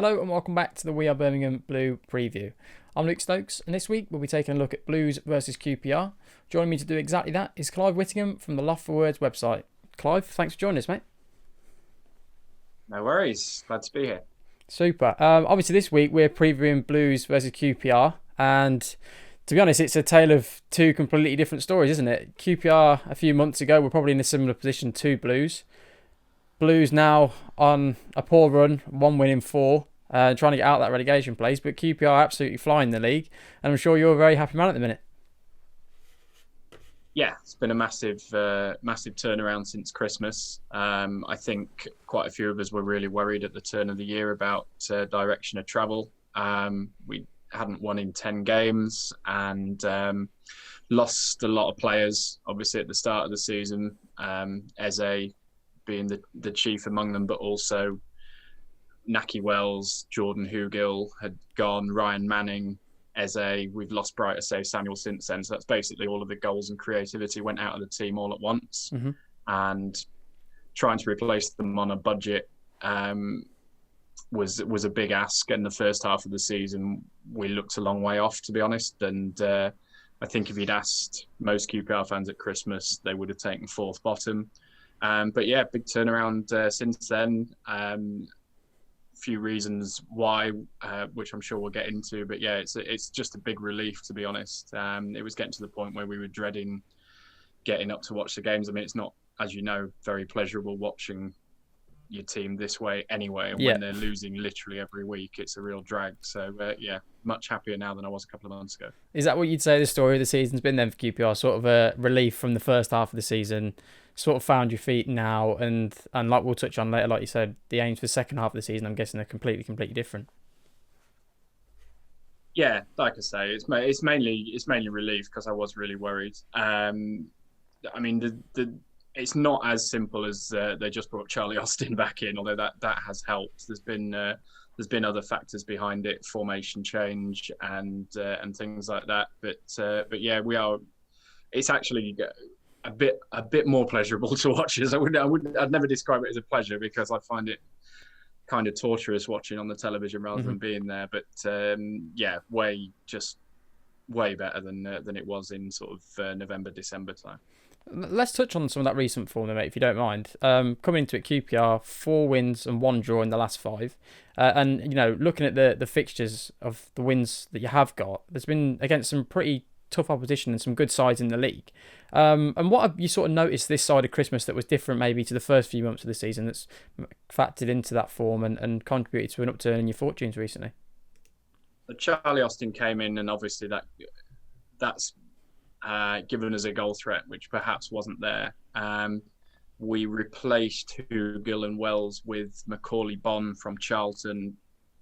Hello and welcome back to the We Are Birmingham Blue preview. I'm Luke Stokes, and this week we'll be taking a look at Blues versus QPR. Joining me to do exactly that is Clive Whittingham from the Love for Words website. Clive, thanks for joining us, mate. No worries. Glad to be here. Super. Obviously this week we're previewing Blues versus QPR, and to be honest, it's a tale of two completely different stories, isn't it? QPR a few months ago were probably in a similar position to Blues. Blues now on a poor run, one win in four, trying to get out of that relegation place. But QPR absolutely flying the league, and I'm sure you're a very happy man at the minute. Yeah, it's been a massive turnaround since Christmas. I think quite a few of us were really worried at the turn of the year about direction of travel. We hadn't won in 10 games and lost a lot of players, obviously, at the start of the season. Eze being the chief among them, but also Naki Wells, Jordan Hugill had gone, Ryan Manning, Eze. We've lost Brighter Save Samuel since then. So that's basically all of the goals and creativity went out of the team all at once. Mm-hmm. And trying to replace them on a budget was a big ask. And the first half of the season, we looked a long way off, to be honest. And I think if you'd asked most QPR fans at Christmas, they would have taken fourth bottom. But yeah, big turnaround since then. Few reasons why, which I'm sure we'll get into. But yeah, it's just a big relief, to be honest. It was getting to the point where we were dreading getting up to watch the games. I mean, it's not, as you know, very pleasurable watching your team this way anyway. And when they're losing literally every week, it's a real drag. So yeah, much happier now than I was a couple of months ago. Is that what you'd say the story of the season's been then for QPR? Sort of a relief from the first half of the season, sort of found your feet now, and like we'll touch on later, like you said, the aims for the second half of the season, I'm guessing, are completely different. Yeah, like I say, it's mainly relief because I was really worried. I mean, it's not as simple as they just brought Charlie Austin back in, although that has helped. There's been other factors behind it, formation change and things like that. But yeah, it's actually a bit more pleasurable to watch. I'd never describe it as a pleasure because I find it kind of torturous watching on the television rather than being there. But yeah, way better than it was in sort of November, December time. Let's touch on some of that recent form, then, mate, if you don't mind. Coming into it, QPR 4 wins and 1 draw in the last 5, and you know, looking at the fixtures of the wins that you have got, there's been against some pretty tough opposition and some good sides in the league. And what have you sort of noticed this side of Christmas that was different maybe to the first few months of the season that's factored into that form and contributed to an upturn in your fortunes recently? Charlie Austin came in, and obviously that's given us a goal threat, which perhaps wasn't there. We replaced Hugill and Wells with Macaulay Bonne from Charlton,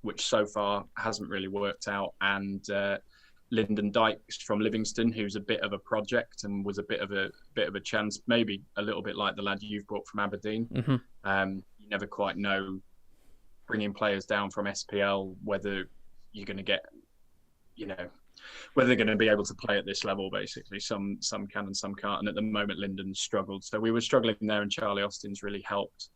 which so far hasn't really worked out, and Lyndon Dykes from Livingston, who's a bit of a project and was a bit of a chance, maybe a little bit like the lad you've brought from Aberdeen. Mm-hmm. You never quite know, bringing players down from SPL, whether you're going to get, whether they're going to be able to play at this level. Basically, some can and some can't. And at the moment, Lyndon struggled, so we were struggling there, and Charlie Austin's really helped.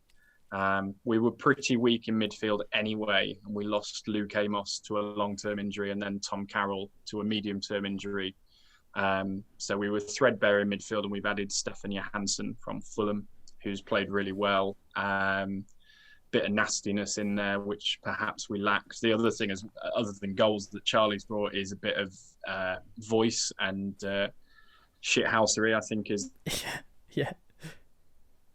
We were pretty weak in midfield anyway, and we lost Luke Amos to a long-term injury and then Tom Carroll to a medium-term injury. So we were threadbare in midfield, and we've added Stefan Johansson from Fulham, who's played really well. Bit of nastiness in there, which perhaps we lacked. The other thing is, other than goals that Charlie's brought, is a bit of voice and shithousery, I think is yeah.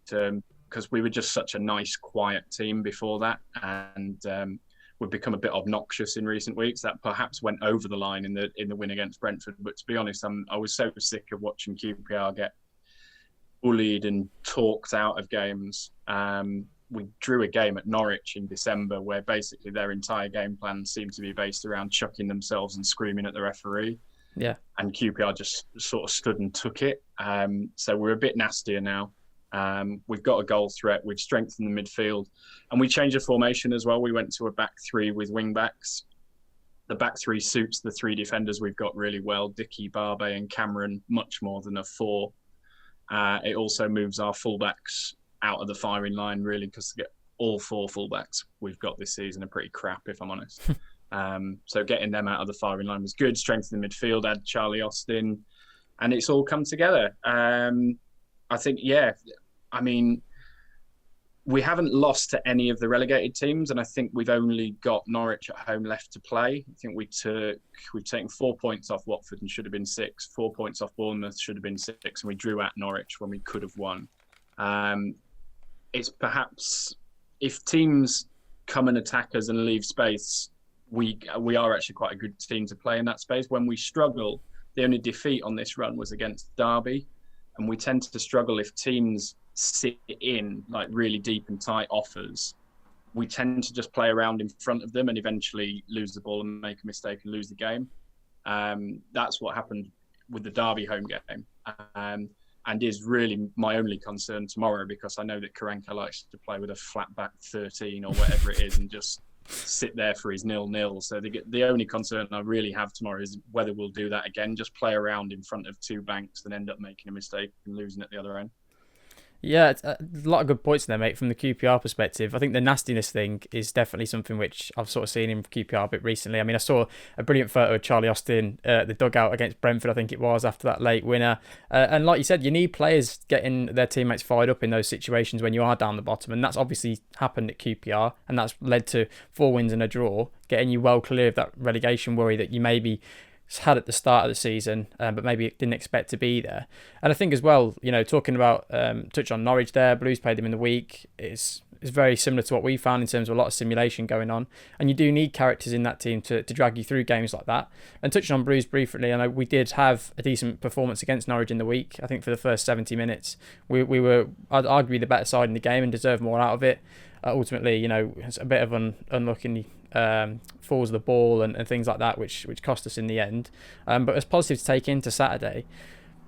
Because we were just such a nice, quiet team before that, and we've become a bit obnoxious in recent weeks. That perhaps went over the line in the win against Brentford. But to be honest, I was so sick of watching QPR get bullied and talked out of games. We drew a game at Norwich in December where basically their entire game plan seemed to be based around chucking themselves and screaming at the referee. Yeah. And QPR just sort of stood and took it. So we're a bit nastier now. We've got a goal threat. We've strengthened the midfield, and we changed the formation as well. We went to a back three with wing backs. The back three suits the three defenders we've got really well, Dicky, Barbe and Cameron, much more than a 4. It also moves our fullbacks out of the firing line, really, because all 4 fullbacks we've got this season are pretty crap, if I'm honest. So getting them out of the firing line was good. Strengthen the midfield, add Charlie Austin, and it's all come together. I think, I mean, we haven't lost to any of the relegated teams, and I think we've only got Norwich at home left to play. I think we've taken 4 points off Watford and should have been 6. 4 points off Bournemouth should have been 6, and we drew at Norwich when we could have won. It's perhaps, if teams come and attack us and leave space, we are actually quite a good team to play in that space. When we struggle, the only defeat on this run was against Derby, and we tend to struggle if teams sit in like really deep and tight offers. We tend to just play around in front of them and eventually lose the ball and make a mistake and lose the game. That's what happened with the Derby home game, and is really my only concern tomorrow, because I know that Karanka likes to play with a flat back 13 or whatever it is and just sit there for his 0-0. So the only concern I really have tomorrow is whether we'll do that again, just play around in front of 2 banks and end up making a mistake and losing at the other end. Yeah, it's a lot of good points there, mate, from the QPR perspective. I think the nastiness thing is definitely something which I've sort of seen in QPR a bit recently. I mean, I saw a brilliant photo of Charlie Austin at the dugout against Brentford, I think it was, after that late winner. And like you said, you need players getting their teammates fired up in those situations when you are down the bottom. And that's obviously happened at QPR, and that's led to 4 wins and a draw, getting you well clear of that relegation worry that you maybe had at the start of the season, but maybe didn't expect to be there. And I think as well, talking about, touch on Norwich there, Blues played them in the week. It's very similar to what we found in terms of a lot of simulation going on. And you do need characters in that team to drag you through games like that. And touching on Blues briefly, I know we did have a decent performance against Norwich in the week. I think for the first 70 minutes, we were, I'd argue, the better side in the game and deserved more out of it. Ultimately, it's a bit of unlucky falls of the ball and things like that, which cost us in the end. But it's positive to take into Saturday.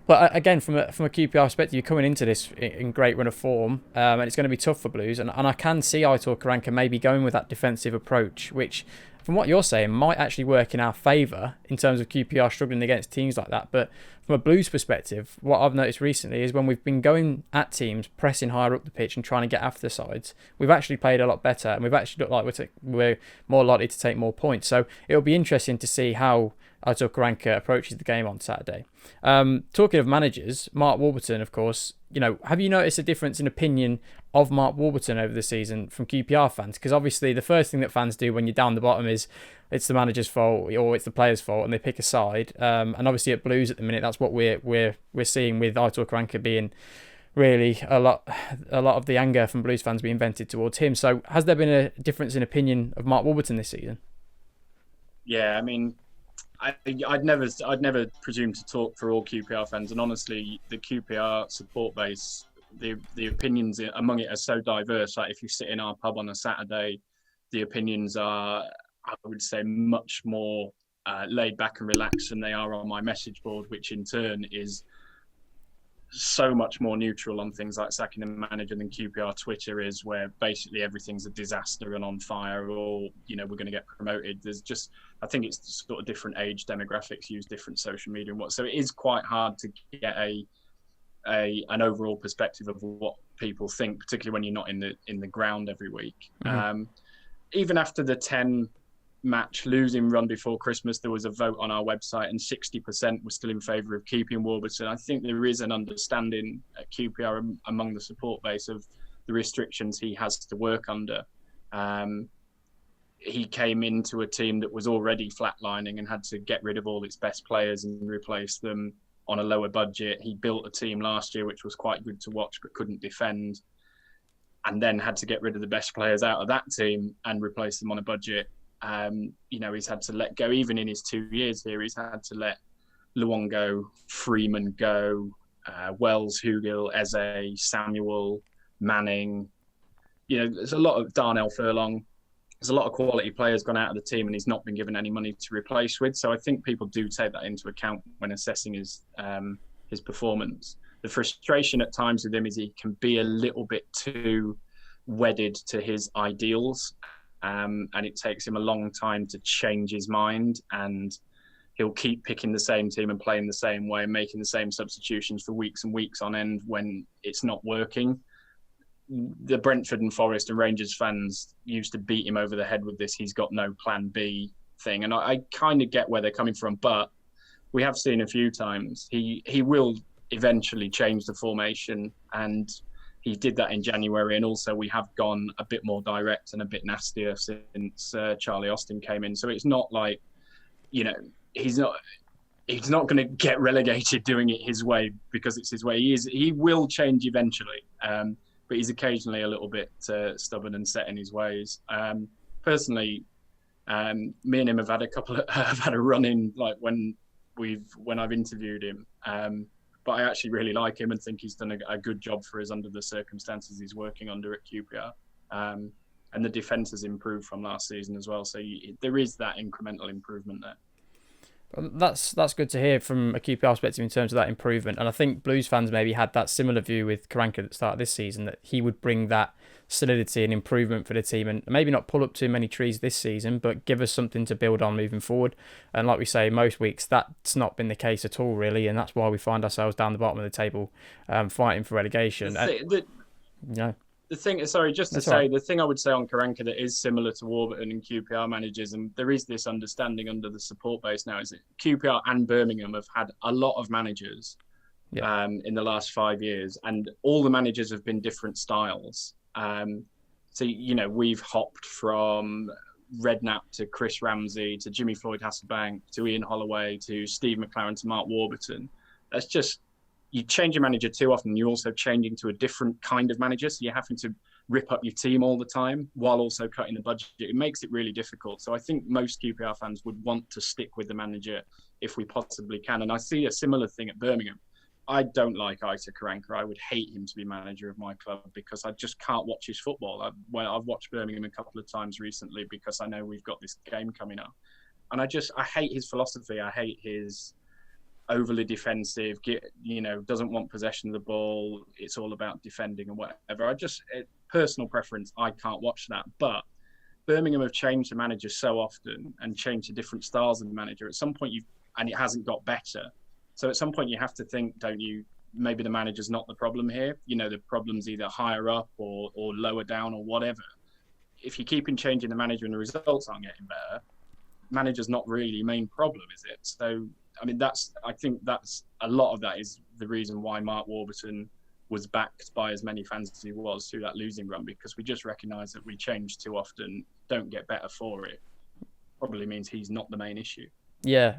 But again, from a QPR perspective, you're coming into this in great run of form, and it's going to be tough for Blues. And I can see Aitor Karanka maybe going with that defensive approach, which, from what you're saying, might actually work in our favour in terms of QPR struggling against teams like that. But from a Blues perspective, what I've noticed recently is when we've been going at teams, pressing higher up the pitch and trying to get after the sides, we've actually played a lot better, and we've actually looked like we're more likely to take more points. So it'll be interesting to see how Aitor Karanka approaches the game on Saturday. Talking of managers, Mark Warburton, of course, have you noticed a difference in opinion of Mark Warburton over the season from QPR fans? Because obviously the first thing that fans do when you're down the bottom is it's the manager's fault or it's the player's fault, and they pick a side. And obviously at Blues at the minute, that's what we're seeing, with Aitor Karanka being really a lot of the anger from Blues fans being vented towards him. So has there been a difference in opinion of Mark Warburton this season? Yeah, I mean, I'd never presume to talk for all QPR fans, and honestly, the QPR support base, the opinions among it are so diverse. Like if you sit in our pub on a Saturday, the opinions are, I would say, much more laid back and relaxed than they are on my message board, which in turn is so much more neutral on things like sacking the manager than QPR Twitter is, where basically everything's a disaster and on fire, or we're going to get promoted. I think it's sort of different age demographics use different social media and so it is quite hard to get an overall perspective of what people think, particularly when you're not in the ground every week. Mm-hmm. Even after the 10-match losing run before Christmas, there was a vote on our website and 60% were still in favour of keeping Warburton. I think there is an understanding at QPR among the support base of the restrictions he has to work under. He came into a team that was already flatlining and had to get rid of all its best players and replace them on a lower budget. He built a team last year which was quite good to watch but couldn't defend, and then had to get rid of the best players out of that team and replace them on a budget. He's had to let go, even in his 2 years here, he's had to let Luongo, Freeman go, Wells, Hugill, Eze, Samuel, Manning. There's a lot of Darnell Furlong. There's a lot of quality players gone out of the team and he's not been given any money to replace with. So I think people do take that into account when assessing his performance. The frustration at times with him is he can be a little bit too wedded to his ideals. And it takes him a long time to change his mind, and he'll keep picking the same team and playing the same way and making the same substitutions for weeks and weeks on end when it's not working. the Brentford and Forest and Rangers fans used to beat him over the head with this "he's got no plan B" thing, and I kind of get where they're coming from, but we have seen a few times he will eventually change the formation, and he did that in January. And also we have gone a bit more direct and a bit nastier since Charlie Austin came in. So it's not like, he's not going to get relegated doing it his way because it's his way. He will change eventually, but he's occasionally a little bit stubborn and set in his ways. Personally, me and him have had a run in, like when I've interviewed him. But I actually really like him and think he's done a good job for us under the circumstances he's working under at QPR. And the defence has improved from last season as well. So there is that incremental improvement there. That's good to hear from a QPR perspective in terms of that improvement. And I think Blues fans maybe had that similar view with Karanka at the start of this season, that he would bring that solidity and improvement for the team and maybe not pull up too many trees this season, but give us something to build on moving forward. And like we say, most weeks that's not been the case at all, really. And that's why we find ourselves down the bottom of the table fighting for relegation. The thing, sorry, just to say, the thing I would say on Karanka that is similar to Warburton and QPR managers, and there is this understanding under the support base now, is that QPR and Birmingham have had a lot of managers in the last 5 years, and all the managers have been different styles. So, we've hopped from Redknapp to Chris Ramsey to Jimmy Floyd Hasselbank to Ian Holloway to Steve McLaren to Mark Warburton. That's just, you change your manager too often, you're also changing to a different kind of manager. So you're having to rip up your team all the time while also cutting the budget. It makes it really difficult. So I think most QPR fans would want to stick with the manager if we possibly can. And I see a similar thing at Birmingham. I don't like Aitor Karanka. I would hate him to be manager of my club because I just can't watch his football. I've watched Birmingham a couple of times recently because I know we've got this game coming up. And I hate his philosophy. I hate his overly defensive, doesn't want possession of the ball. It's all about defending and whatever. Personal preference, I can't watch that. But Birmingham have changed the manager so often and changed to different styles of the manager. At some point, and it hasn't got better. So at some point you have to think, don't you, maybe the manager's not the problem here. The problem's either higher up or lower down or whatever. If you keep on changing the manager and the results aren't getting better, manager's not really the main problem, is it? So, I mean, I think that's a lot of that is the reason why Mark Warburton was backed by as many fans as he was through that losing run, because we just recognise that we change too often, don't get better for it. Probably means he's not the main issue. Yeah,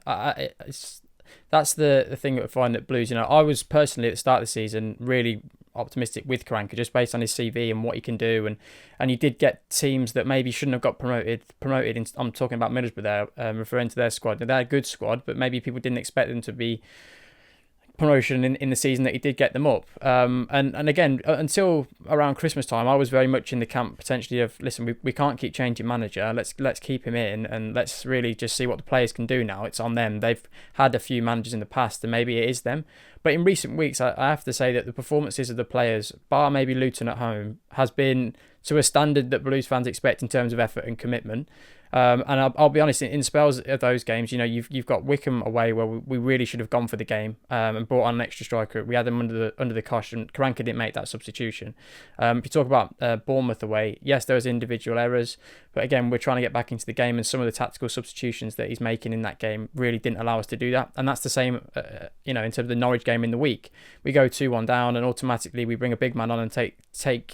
that's the thing that I find at Blues. I was personally at the start of the season really optimistic with Karanka just based on his CV and what he can do, and you did get teams that maybe shouldn't have got promoted. I'm talking about Middlesbrough there, referring to their squad. They're a good squad, but maybe people didn't expect them to be promotion in the season that he did get them up. And again, until around Christmas time, I was very much in the camp potentially of, listen, we can't keep changing manager. Let's keep him in and let's really just see what the players can do now. It's on them. They've had a few managers in the past and maybe it is them. But in recent weeks, I have to say that the performances of the players, bar maybe Luton at home, has been to a standard that Blues fans expect in terms of effort and commitment. And I'll be honest, in spells of those games, you've got Wickham away where we really should have gone for the game and brought on an extra striker. We had them under the cosh, and Karanka didn't make that substitution. If you talk about Bournemouth away, yes, there was individual errors, but again, we're trying to get back into the game, and some of the tactical substitutions that he's making in that game really didn't allow us to do that. And that's the same, in terms of the Norwich game in the week. We go 2-1 down, and automatically we bring a big man on and take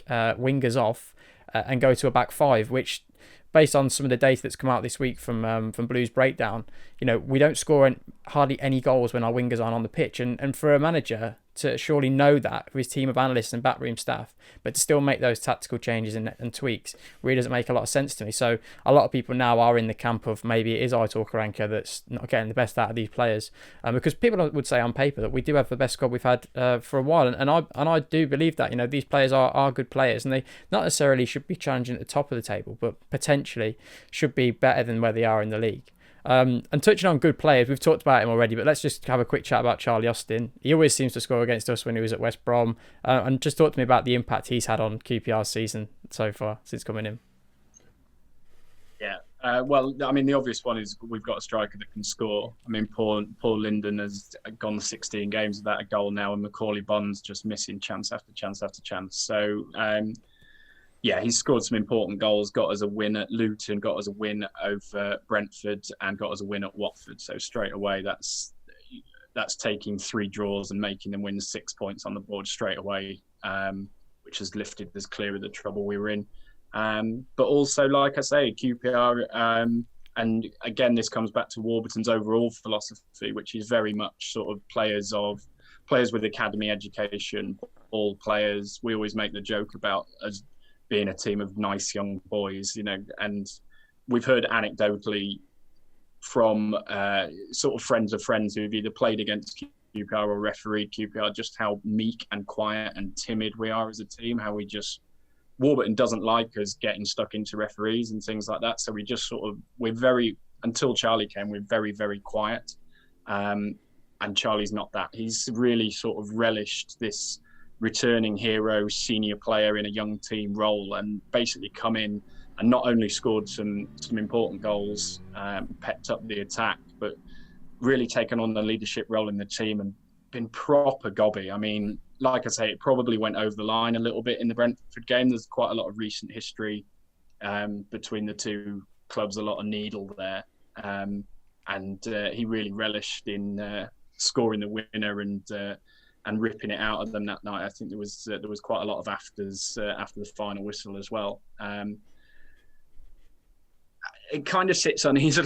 wingers off and go to a back five, which, based on some of the data that's come out this week from Blues Breakdown, we don't score hardly any goals when our wingers aren't on the pitch. And for a manager to surely know that, for his team of analysts and backroom staff, but to still make those tactical changes and tweaks really doesn't make a lot of sense to me. So a lot of people now are in the camp of maybe it is Aitor Karanka that's not getting the best out of these players, because people would say on paper that we do have the best squad we've had for a while, and I do believe that these players are good players, and they not necessarily should be challenging at the top of the table, but potentially should be better than where they are in the league. And touching on good players, we've talked about him already, but let's just have a quick chat about Charlie Austin. He always seems to score against us when he was at West Brom, and just talk to me about the impact he's had on QPR's season so far since coming in. Yeah, Well, I mean, the obvious one is we've got a striker that can score. I mean, Paul Linden has gone 16 games without a goal now, and Macaulay Bond's just missing chance after chance after chance. So, yeah, he's scored some important goals, got us a win at Luton, got us a win over Brentford, and got us a win at Watford. So straight away, that's taking 3 draws and making them win 6 points on the board straight away, which has lifted us clear of the trouble we were in. But also, like I say, QPR, and again, this comes back to Warburton's overall philosophy, which is very much sort of players with academy education, all players. We always make the joke about us being a team of nice young boys, you know, and we've heard anecdotally from sort of friends of friends who've either played against QPR or refereed QPR, just how meek and quiet and timid we are as a team, how we just, Warburton doesn't like us getting stuck into referees and things like that. So we just we're very, until Charlie came, we're very, very quiet. And Charlie's not that. He's really sort of relished this returning hero, senior player in a young team role, and basically come in and not only scored some important goals, pepped up the attack, but really taken on the leadership role in the team and been proper gobby. I mean, like I say, it probably went over the line a little bit in the Brentford game. There's quite a lot of recent history between the two clubs, a lot of needle there. And he really relished in scoring the winner and ripping it out of them that night. I think there was quite a lot of afters after the final whistle as well. It kind of sits uneasily